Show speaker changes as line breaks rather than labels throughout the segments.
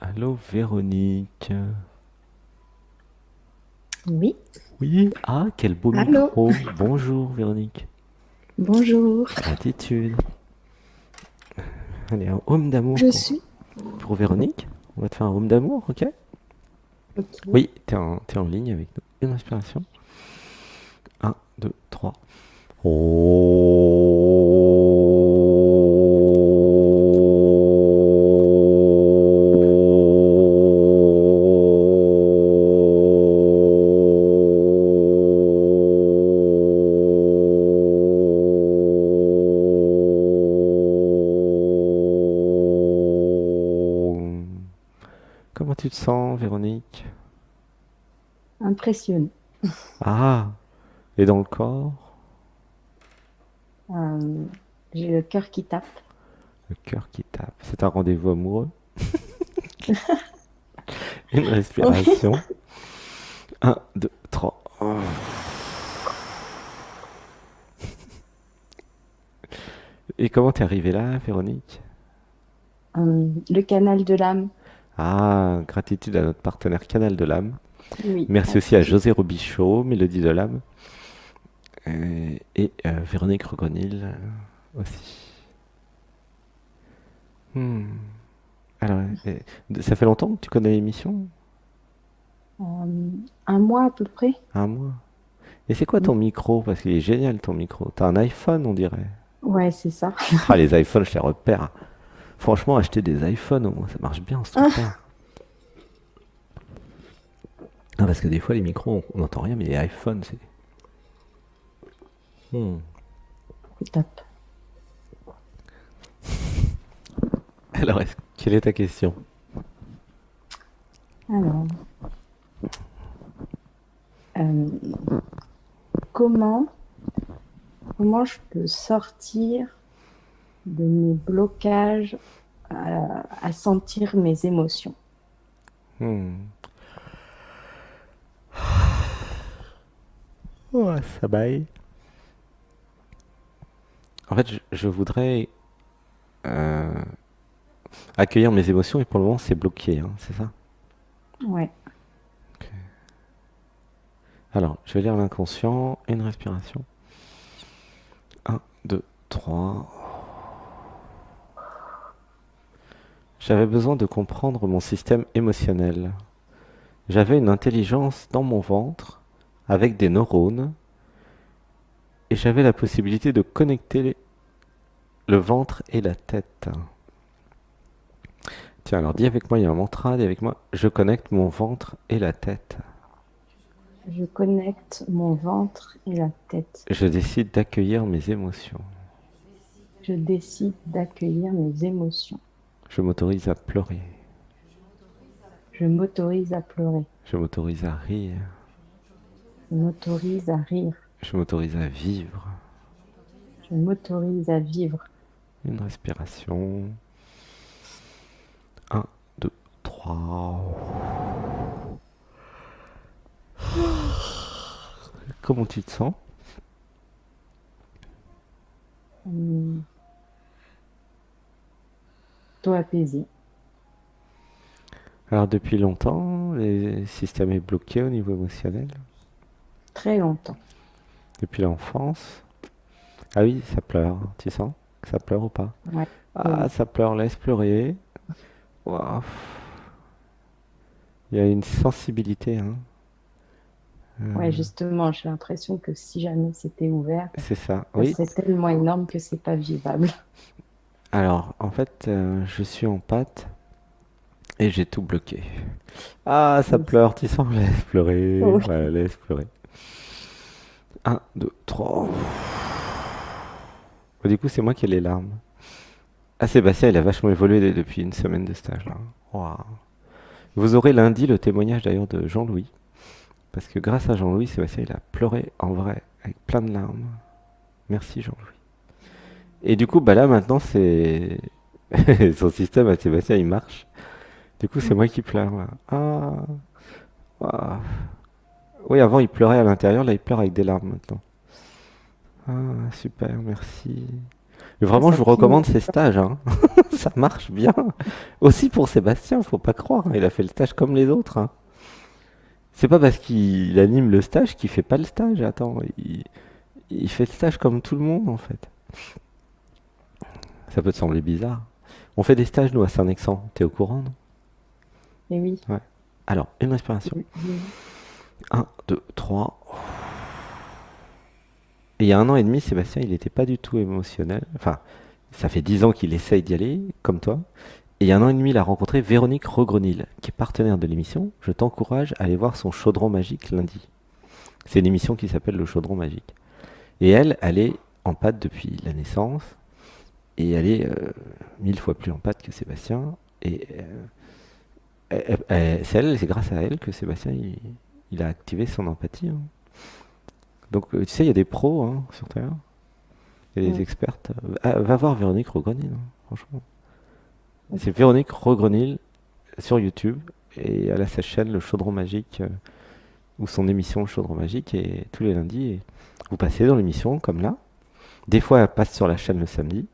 Allô, Véronique.
Oui,
Oui, ah, quel beau
allô,
micro. Bonjour, Véronique.
bonjour.
Gratitude. Allez, un home d'amour
Je suis.
pour Véronique. On va te faire un home d'amour, ok?
Ok.
Oui, t'es en ligne avec nous. Une respiration. Un, 2, 3. Comment tu te sens, Véronique?
Impressionné.
Ah, et dans le corps?
Euh, j'ai le cœur qui tape.
Le cœur qui tape. C'est un rendez-vous amoureux. Une respiration. Un, 2, 3. Et comment t'es arrivée là, Véronique?
Le canal de l'âme.
Ah, gratitude à notre partenaire Canal de l'âme.
Oui,
Merci aussi à
gratitude.
José Robichaud, Mélodie de l'âme. Et Véronique Recronil aussi. Hmm. Alors, ça fait longtemps que tu connais l'émission?
Euh, un mois à peu près.
Un mois. Et c'est quoi
Oui.
ton micro? Parce qu'il est génial ton micro. T'as un iPhone, on dirait.
Ouais, c'est ça.
Ah, les iPhones, je les repère. Franchement, acheter des iPhones, au moins, ça marche bien ce truc-là. Ah, parce que des fois, les micros, on n'entend rien, mais les iPhones, c'est. Hmm.
Il tape.
Alors, quelle est ta question?
Alors, euh, comment, comment je peux sortir de mes blocages à sentir mes émotions?
Hmm. Ouais, ça baille. En fait, je voudrais euh, accueillir mes émotions et pour le moment, c'est bloqué, hein, c'est ça?
Ouais.
Alors, je vais lire l'inconscient, une respiration. Un, 2, 3. J'avais besoin de comprendre mon système émotionnel. J'avais une intelligence dans mon ventre avec des neurones et j'avais la possibilité de connecter le ventre et la tête. Tiens, alors dis avec moi, il y a un mantra, dis avec moi, je connecte mon ventre et la tête.
Je connecte mon ventre et la tête.
Je décide d'accueillir mes émotions.
Je décide d'accueillir mes émotions.
Je m'autorise à pleurer.
Je m'autorise à pleurer.
Je m'autorise à rire.
Je m'autorise à rire.
Je m'autorise à vivre.
Je m'autorise à vivre.
Une respiration. Un, 2, 3. Comment tu te sens?
Hum, Toi apaisé.
Alors depuis longtemps, le système est bloqué au niveau émotionnel.
Très longtemps.
Depuis l'enfance. Ah oui, ça pleure. Tu sens que ça pleure ou pas?
Ouais.
Ah,
Oui.
ça pleure, laisse pleurer. Waouh. Il y a une sensibilité, hein.
Ouais, justement, j'ai l'impression que si jamais c'était ouvert,
C'est ça,
ça
oui.
serait tellement énorme que c'est pas vivable.
Alors, en fait, je suis en pâte et j'ai tout bloqué. Ah, ça
Oui.
pleure, tu sens? Laisse pleurer.
Oh,
Voilà, laisse pleurer. Un, 2, 3. Du coup, c'est moi qui ai les larmes. Ah, Sébastien, il a vachement évolué depuis une semaine de stage, là. Waouh. Vous aurez lundi le témoignage d'ailleurs de Jean-Louis. Parce que grâce à Jean-Louis, Sébastien, il a pleuré en vrai, avec plein de larmes. Merci Jean-Louis. Et du coup, bah là maintenant, c'est. Son système à Sébastien, il marche. Du coup, c'est moi qui pleure, là. Ah. Waouh. Oui, avant, il pleurait à l'intérieur, là, il pleure avec des larmes maintenant. Ah, super, merci. Mais
Ah,
vraiment, je
ça
vous
clignote.
recommande ces stages, hein. Ça marche bien. Aussi pour Sébastien, faut pas croire, hein. Il a fait le stage comme les autres, hein. C'est pas parce qu'il anime le stage qu'il fait pas le stage. Attends, il fait le stage comme tout le monde en fait. Ça peut te sembler bizarre. On fait des stages nous à Saint-Nexan. T'es au courant, non?
Et oui.
Ouais. Alors, une respiration.
Oui.
Un, 2, 3. Et il y a 1 an et demi, Sébastien, il n'était pas du tout émotionnel. Enfin, ça fait 10 ans qu'il essaye d'y aller, comme toi. Et il y a 1 an et demi, il a rencontré Véronique Regrenil, qui est partenaire de l'émission. Je t'encourage à aller voir son chaudron magique lundi. C'est une émission qui s'appelle Le Chaudron Magique. Et elle est en pâte depuis la naissance. Et elle est 1000 fois plus en pâte que Sébastien. Et c'est grâce à elle que Sébastien il a activé son empathie, hein. Donc tu sais, il y a des pros, hein, sur Terre. Il y a des
Mm.
expertes. Va voir Véronique Regrenil, hein, franchement.
Ok.
C'est Véronique Regrenil sur YouTube. Et elle a sa chaîne Le Chaudron Magique, ou son émission Le Chaudron Magique, et tous les lundis, et vous passez dans l'émission comme là. Des fois, elle passe sur la chaîne le samedi.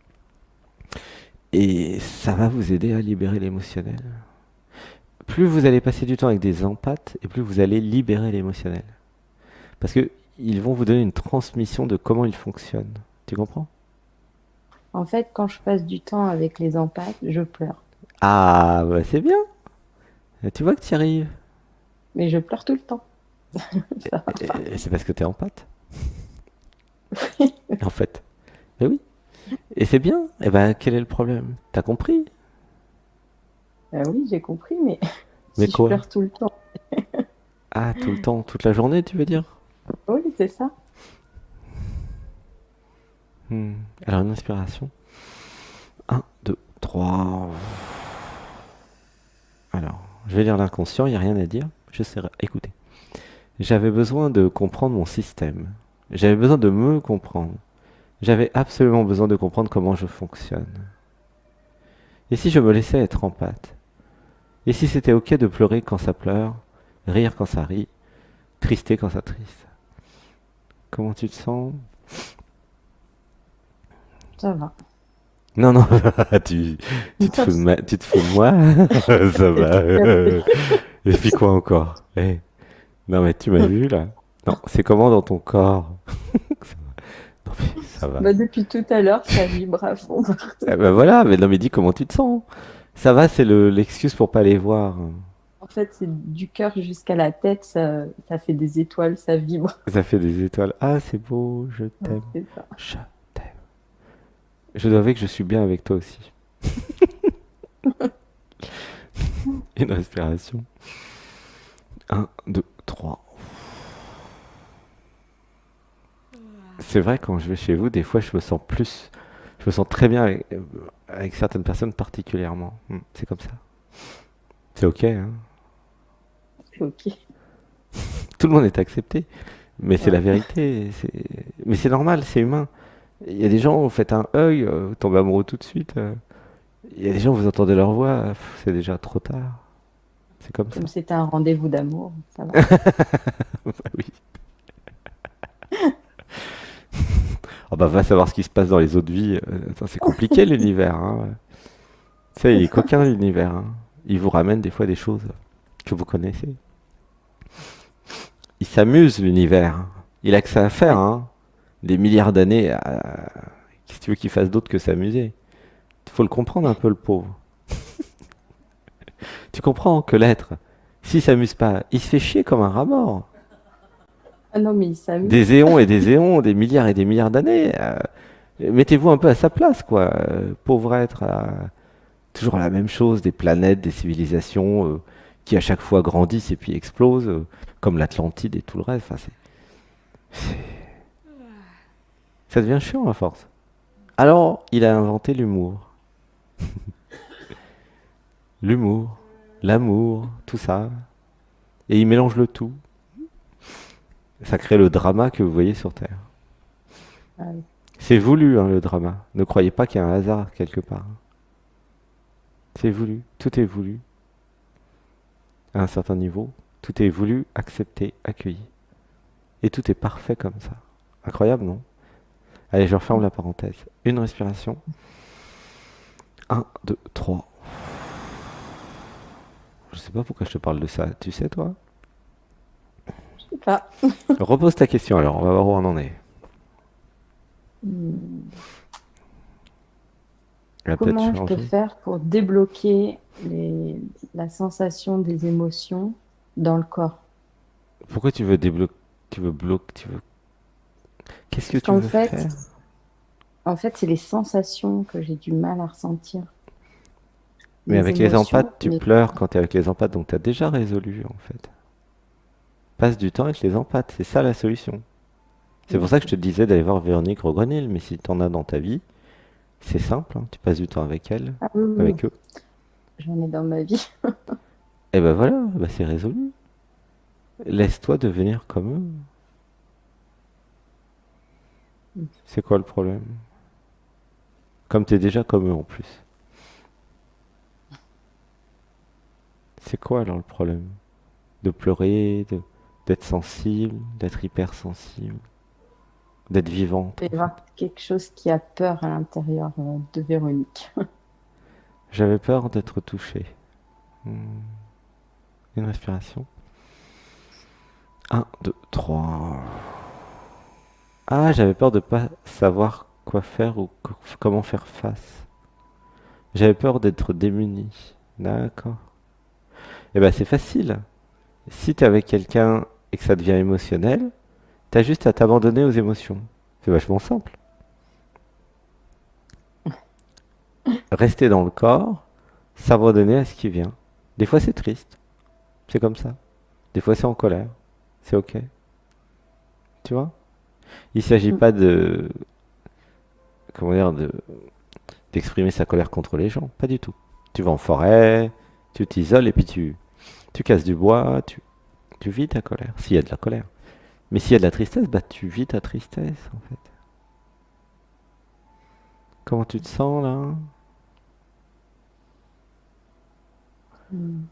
Et ça va vous aider à libérer l'émotionnel. Plus vous allez passer du temps avec des empathes, et plus vous allez libérer l'émotionnel. Parce que ils vont vous donner une transmission de comment ils fonctionnent. Tu comprends?
En fait, quand je passe du temps avec les empathes, je pleure.
Ah, bah c'est bien. Tu vois que tu y arrives.
Mais je pleure tout le temps. Ça va pas.
Et c'est parce que tu es empathe, en fait. Mais oui. Et c'est bien. Et ben, quel est le problème? T'as compris?
Oui, j'ai compris, mais
Mais
si je
quoi?
pleure tout le temps.
Ah, tout le temps, toute la journée, tu veux dire?
Oui, c'est ça.
Hmm. Alors, une inspiration. Un, 2, 3. Alors, je vais lire l'inconscient, il n'y a rien à dire. Je sais écouter. J'avais besoin de comprendre mon système. J'avais besoin de me comprendre. J'avais absolument besoin de comprendre comment je fonctionne. Et si je me laissais être en pâte? Et si c'était ok de pleurer quand ça pleure, rire quand ça rit, trister quand ça triste? Comment tu te sens?
Ça va.
Non, non, tu, tu te fous de moi? Ça
C'est
va.
super.
Et puis quoi encore? Eh, non mais tu m'as vu là? Non, c'est comment dans ton corps? Non mais ça va.
Bah, depuis tout à l'heure, ça vibre à fond.
Eh ben voilà, mais non mais dis comment tu te sens? Ça va, c'est l'excuse pour pas les voir.
En fait, c'est du cœur jusqu'à la tête, ça fait des étoiles, ça vibre.
Ça fait des étoiles. Ah, c'est beau, je
Ouais,
t'aime.
c'est ça.
Je t'aime. Je dois avouer que je suis bien avec toi aussi. Une respiration. Un, 2, 3. C'est vrai, quand je vais chez vous, des fois, je me sens plus. Je me sens très bien avec certaines personnes particulièrement. C'est comme ça. C'est ok, hein.
C'est ok.
Tout le monde est accepté. Mais c'est la
Ouais.
vérité. Mais c'est normal, c'est humain. Il y a des gens, vous faites un œil, vous tombez amoureux tout de suite. Il y a des gens, vous entendez leur voix, c'est déjà trop tard. C'est comme ça.
Comme c'était un rendez-vous d'amour, ça va.
Bah oui. Oh bah va savoir ce qui se passe dans les autres vies. Attends, c'est compliqué l'univers, hein. Tu sais, il est coquin l'univers, hein. Il vous ramène des fois des choses que vous connaissez. Il s'amuse l'univers. Il a que ça à faire,
Ouais.
hein. Des milliards d'années. Qu'est-ce que tu veux qu'il fasse d'autre que s'amuser? Il faut le comprendre un peu, le pauvre. Tu comprends que l'être, s'il s'amuse pas, il se fait chier comme un rat mort.
Ah non, mais il s'amuse.
Des éons et des éons, des milliards et des milliards d'années. Mettez-vous un peu à sa place, quoi. Pauvre être, toujours la même chose, des planètes, des civilisations qui à chaque fois grandissent et puis explosent, comme l'Atlantide et tout le reste. Enfin, ça devient chiant à force. Alors, il a inventé l'humour. L'humour, l'amour, tout ça. Et il mélange le tout. Ça crée le drama que vous voyez sur Terre.
Ah oui.
C'est voulu, hein, le drama. Ne croyez pas qu'il y a un hasard quelque part. C'est voulu. Tout est voulu. À un certain niveau, tout est voulu, accepté, accueilli. Et tout est parfait comme ça. Incroyable, non? Allez, je referme la parenthèse. Une respiration. Un, deux, trois. Je sais pas pourquoi je te parle de ça. Tu sais, toi?
Je sais pas.
Repose ta question alors, on va voir où on en est.
Hmm.
Elle a peut-être
Comment je peux
changé.
faire pour débloquer la sensation des émotions dans le corps?
Pourquoi tu veux débloquer? Tu veux bloquer? Tu veux... Qu'est-ce que
Parce
tu
qu'en
veux
fait,
faire?
c'est les sensations que j'ai du mal à ressentir.
Mais
Les
avec les
émotions,
empaths, tu
mais
pleures quand tu es avec les empaths, donc tu as déjà résolu en fait. Passe du temps avec les empaths, c'est ça la solution. C'est pour ça que je te
d'accord.
disais d'aller voir Véronique Rogrenil, mais si tu en as dans ta vie, c'est simple, hein, tu passes du temps avec elle,
Ah oui, oui, oui,
avec eux.
j'en ai dans ma vie.
Et ben voilà, bah c'est résolu. Laisse-toi devenir comme eux. C'est quoi le problème? Comme tu es déjà comme eux en plus. C'est quoi alors le problème? De pleurer, d'être sensible, d'être hypersensible, d'être vivante
Il
en
y
fait.
avoir quelque chose qui a peur à l'intérieur de Véronique.
J'avais peur d'être touché. Une respiration. Un, 2, 3. Ah, j'avais peur de pas savoir quoi faire ou comment faire face. J'avais peur d'être démuni. D'accord. Eh ben c'est facile. Si t'es avec quelqu'un et que ça devient émotionnel, t'as juste à t'abandonner aux émotions. C'est vachement simple. Rester dans le corps, s'abandonner à ce qui vient. Des fois c'est triste, c'est comme ça. Des fois c'est en colère, c'est ok. Tu vois? Il s'agit
Mm.
pas de, comment dire, d'exprimer sa colère contre les gens, pas du tout. Tu vas en forêt, tu t'isoles et puis tu casses du bois, tu vis ta colère, s'il y a de la colère. Mais s'il y a de la tristesse, bah tu vis ta tristesse en fait. Comment tu te sens là?
Mm.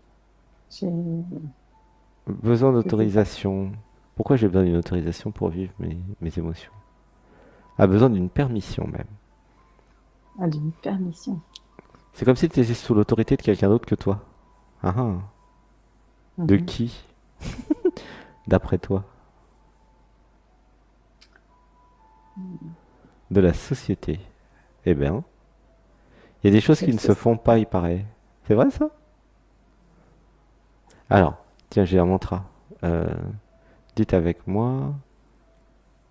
J'ai-
Besoin
Je sais pas.
d'autorisation. Pourquoi j'ai besoin d'une autorisation pour vivre mes émotions? Ah, besoin d'une permission même.
Ah, d'une permission.
C'est comme si tu étais sous l'autorité de quelqu'un d'autre que toi. Ah ah. De
Mhm.
qui? D'après toi? De la société. Eh bien, il y a des choses qui
Quelle
ne se font pas, il paraît. C'est vrai ça? Alors, tiens, j'ai un mantra. Euh, dites avec moi,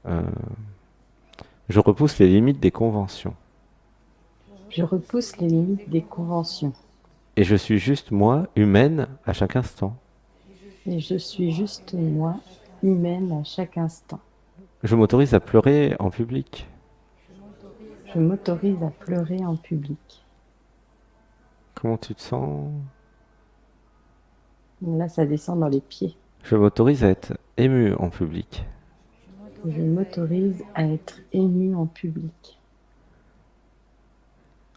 euh, je repousse les limites des conventions.
Je repousse les limites des conventions
Et je suis juste moi, humaine, à chaque instant.
et je suis juste moi, humaine à chaque instant.
Je m'autorise à pleurer en public.
Je m'autorise à pleurer en public.
Comment tu te sens?
Là, ça descend dans les pieds.
Je m'autorise à être ému en public.
Je m'autorise à être émue en public.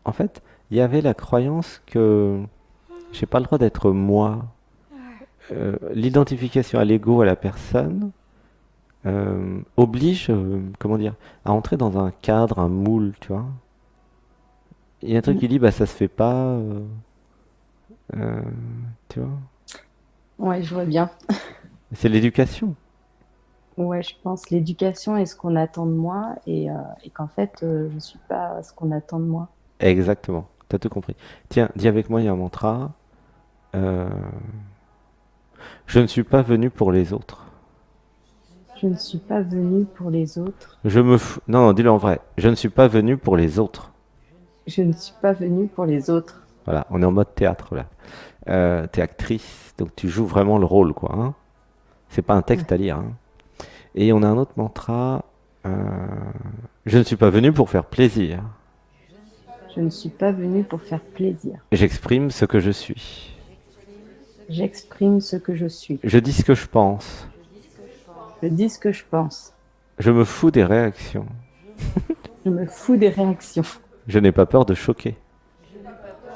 En fait, il y avait la croyance que j'ai pas le droit d'être moi. L'identification à l'ego, à la personne, oblige, comment dire, à entrer dans un cadre, un moule, tu vois. Il y a un truc
Mm.
qui dit, bah ça se fait pas, euh, tu vois.
Ouais, je vois bien.
C'est l'éducation.
Ouais, je pense l'éducation est ce qu'on attend de moi et qu'en fait, je suis pas ce qu'on attend de moi.
Exactement. T'as tout compris. Tiens, dis avec moi, il y a un mantra. euh, je ne suis pas venu pour les autres.
Je ne suis pas venue pour les autres.
Non, non, dis-le en vrai. Je ne suis pas venu pour les autres.
Je ne suis pas venue pour les autres.
Voilà, on est en mode théâtre là. T'es actrice, donc tu joues vraiment le rôle, quoi. Hein. C'est pas un texte à lire. Hein. Et on a un autre mantra. euh, je ne suis pas venu pour faire plaisir.
Je ne suis pas venue pour faire plaisir.
J'exprime ce que je suis.
J'exprime ce que je suis.
Je dis ce que je pense.
Je dis ce que je pense.
Je me fous des réactions.
Je me fous des réactions.
Je n'ai pas peur de choquer.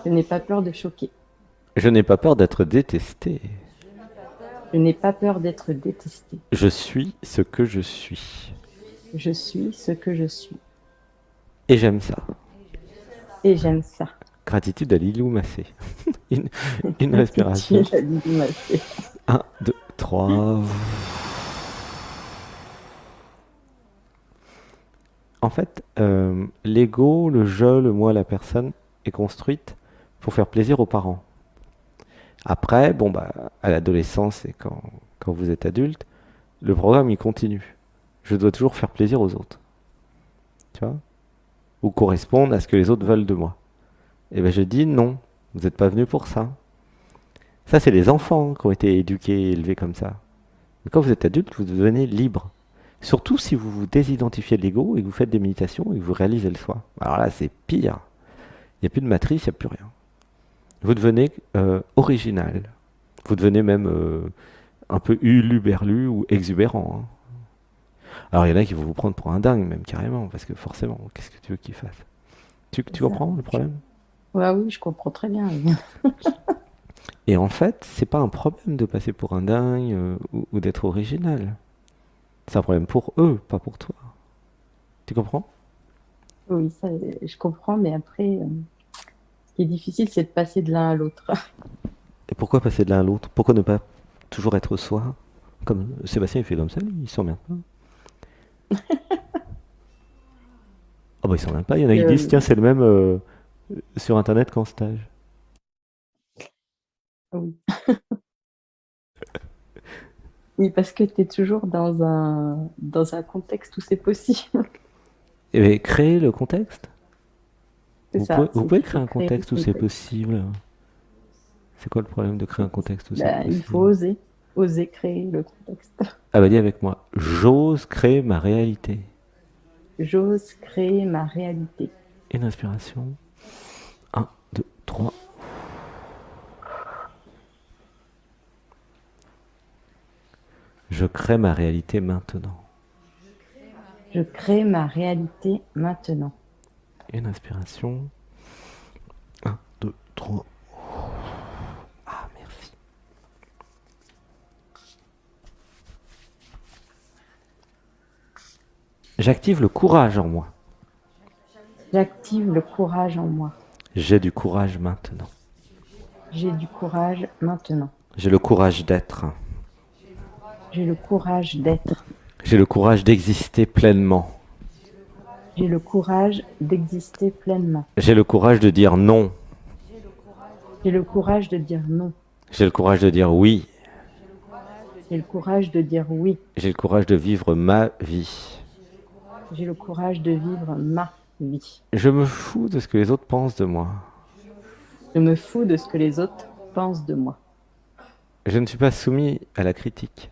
Je n'ai pas peur de choquer.
Je n'ai pas peur d'être détesté.
Je n'ai pas peur d'être détestée.
Je suis ce que je suis.
Je suis ce que je suis.
Et j'aime ça.
Et j'aime ça.
Gratitude à Lilou Massé. Une, une respiration.
Gratitude à Lily Massé.
Un, deux, trois. En fait, l'ego, le je, le moi, la personne est construite pour faire plaisir aux parents. Après, bon, bah, à l'adolescence et quand vous êtes adulte, le programme il continue. Je dois toujours faire plaisir aux autres, tu vois, ou correspondre à ce que les autres veulent de moi. Et ben je dis non, vous n'êtes pas venu pour ça. Ça, c'est les enfants qui ont été éduqués et élevés comme ça. Mais quand vous êtes adulte, vous devenez libre. Surtout si vous vous désidentifiez de l'ego et que vous faites des méditations et que vous réalisez le soi. Alors là, c'est pire. Il n'y a plus de matrice, il n'y a plus rien. Vous devenez original. Vous devenez même un peu uluberlu ou exubérant, hein. Alors il y en a qui vont vous prendre pour un dingue, même carrément, parce que forcément, qu'est-ce que tu veux qu'ils fassent? Tu
C'est ça.
comprends le problème?
Ouais, oui, je comprends très bien. Oui.
Et en fait, c'est pas un problème de passer pour un dingue ou d'être original. C'est un problème pour eux, pas pour toi. Tu comprends?
Oui, ça, je comprends, mais après, ce qui est difficile, c'est de passer de l'un à l'autre.
Et pourquoi passer de l'un à l'autre? Pourquoi ne pas toujours être soi? Comme Sébastien il fait comme ça, lui, il s'emmerde pas. Ah bah il s'emmerde pas, il y en a qui disent, tiens,
Euh,
c'est le même sur internet qu'en stage.
oui. Oui, parce que tu es toujours dans un contexte où c'est possible.
Et bien, créer le contexte.
C'est ça,
Vous
il
pouvez
faut
créer un
créer le
contexte où c'est
contexte.
possible. C'est quoi le problème de créer un contexte où c'est
Ben, il faut
possible?
oser créer le contexte.
Ah bah dis avec moi, j'ose créer ma réalité.
J'ose créer ma réalité.
Une inspiration. Un, 2, 3. Je crée ma réalité maintenant.
Je crée ma réalité maintenant.
Une inspiration. Un, 2, 3. Ah, merci. J'active le courage en moi.
J'active le courage en moi.
J'ai du courage maintenant.
J'ai du courage maintenant.
J'ai le courage d'être.
J'ai le courage d'être.
J'ai le courage d'exister pleinement.
J'ai le courage d'exister pleinement.
J'ai le courage de dire non.
J'ai le courage de dire non.
J'ai le courage de dire oui.
J'ai le courage de dire oui.
J'ai le courage de vivre ma vie.
J'ai le courage de vivre ma vie.
Je me fous de ce que les autres pensent de moi.
Je me fous de ce que les autres pensent de moi.
Je ne suis pas soumis à la critique.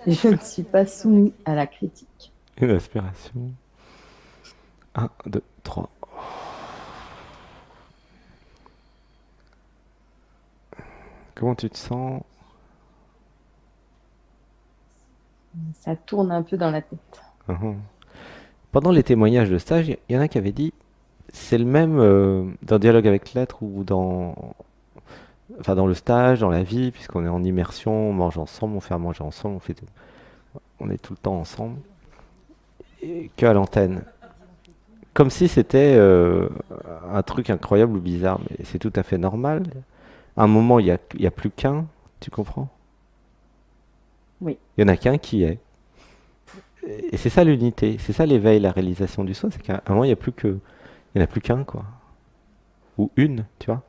Je ne suis pas soumis à la critique.
Une inspiration. Un, 2, 3. Comment tu te sens?
Ça tourne un peu dans la tête.
Uhum. Pendant les témoignages de stage, il y en a qui avaient dit, c'est le même dans Dialogue avec l'être ou enfin, dans le stage, dans la vie, puisqu'on est en immersion, on mange ensemble, on fait à manger ensemble, on est tout le temps ensemble, et qu'à l'antenne. Comme si c'était un truc incroyable ou bizarre, mais c'est tout à fait normal. À un moment, il y a plus qu'un, tu comprends?
Oui,
Il y en a qu'un qui est. Et c'est ça l'unité, c'est ça l'éveil, la réalisation du soi, c'est qu'à un moment, il n'y en a plus qu'un, quoi. Ou une, tu vois.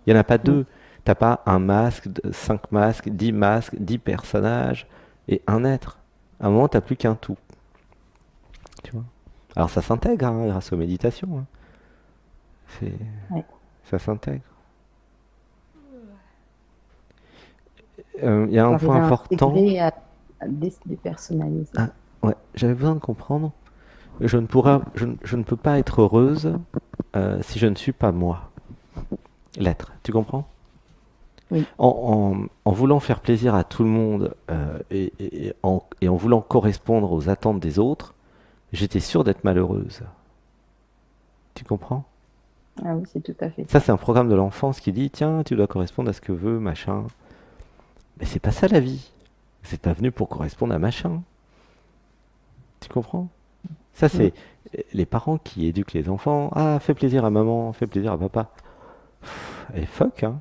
Il n'y en a pas
oui,
deux. T'as pas un masque, 5 masques, 10 personnages et un être. À un moment, t'as plus qu'un tout, tu vois. Alors ça s'intègre hein, grâce aux méditations, hein. C'est,
ouais.
ça s'intègre. Il y a
Faut
un point
arriver à
important.
intégrer, à dépersonnaliser.
Ah, ouais, j'avais besoin de comprendre. Je ne peux pas être heureuse si je ne suis pas moi. L'être, tu comprends?
Oui,
En voulant faire plaisir à tout le monde et en voulant correspondre aux attentes des autres, j'étais sûr d'être malheureuse. Tu comprends?
ah oui, c'est tout à fait
Ça,
ça.
c'est un programme de l'enfance qui dit, tiens, tu dois correspondre à ce que veut machin. Mais c'est pas ça la vie. C'est pas venu pour correspondre à machin. Tu comprends? Ça,
Mm.
c'est les parents qui éduquent les enfants. Ah, fais plaisir à maman, fais plaisir à papa. Et fuck, hein.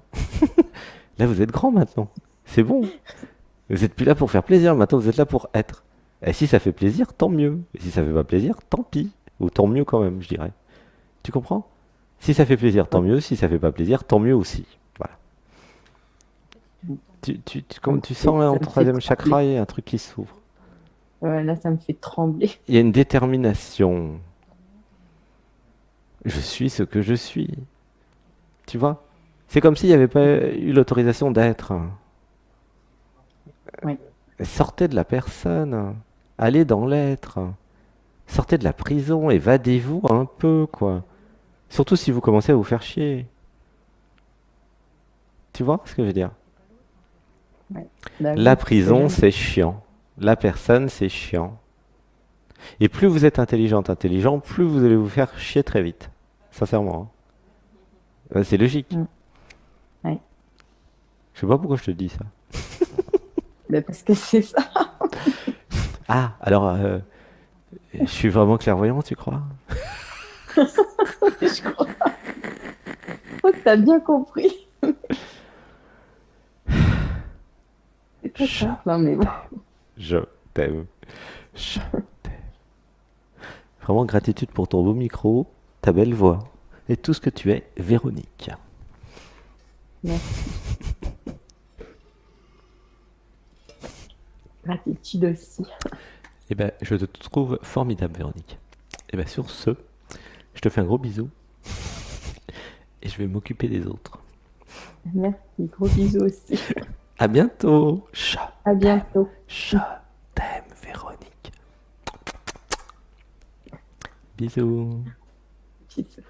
Là, vous êtes grand maintenant. C'est bon. Vous êtes plus là pour faire plaisir, maintenant vous êtes là pour être. Et si ça fait plaisir, tant mieux. Et si ça fait pas plaisir, tant pis. Ou tant mieux quand même, je dirais. Tu comprends? Si ça fait plaisir, tant
Ouais.
mieux. Si ça fait pas plaisir, tant mieux aussi. Voilà. Comme tu sens là
Ça
en
me fait
troisième
trembler.
chakra, il y a un truc qui s'ouvre.
Ouais, là, ça me fait trembler.
Il y a une détermination. Je suis ce que je suis. Tu vois? C'est comme s'il n'y avait pas eu l'autorisation d'être.
Oui.
Sortez de la personne. Allez dans l'être. Sortez de la prison, évadez-vous un peu, quoi. Surtout si vous commencez à vous faire chier. Tu vois ce que je veux dire?
Ouais. Bah
La
oui, c'est
prison,
bien.
c'est chiant. La personne, c'est chiant. Et plus vous êtes intelligente, intelligent, plus vous allez vous faire chier très vite. Sincèrement, hein. C'est logique.
Mm. Ouais.
Je sais pas pourquoi je te dis ça.
Bah, parce que c'est ça.
Ah, alors, je suis vraiment clairvoyant, tu crois?
Je crois que t'as bien compris. C'est pas
Je
simple, hein, mais bon.
t'aime. Je t'aime. Je- Vraiment gratitude pour ton beau micro, ta belle voix et tout ce que tu es, Véronique.
Merci. Gratitude aussi.
Eh ben, je te trouve formidable, Véronique. Eh ben, sur ce, je te fais un gros bisou et je vais m'occuper des autres.
Merci. Gros bisous aussi.
À bientôt. Je
À
t'aime.
bientôt.
Je t'aime, Véronique. Bisous.
Bisous.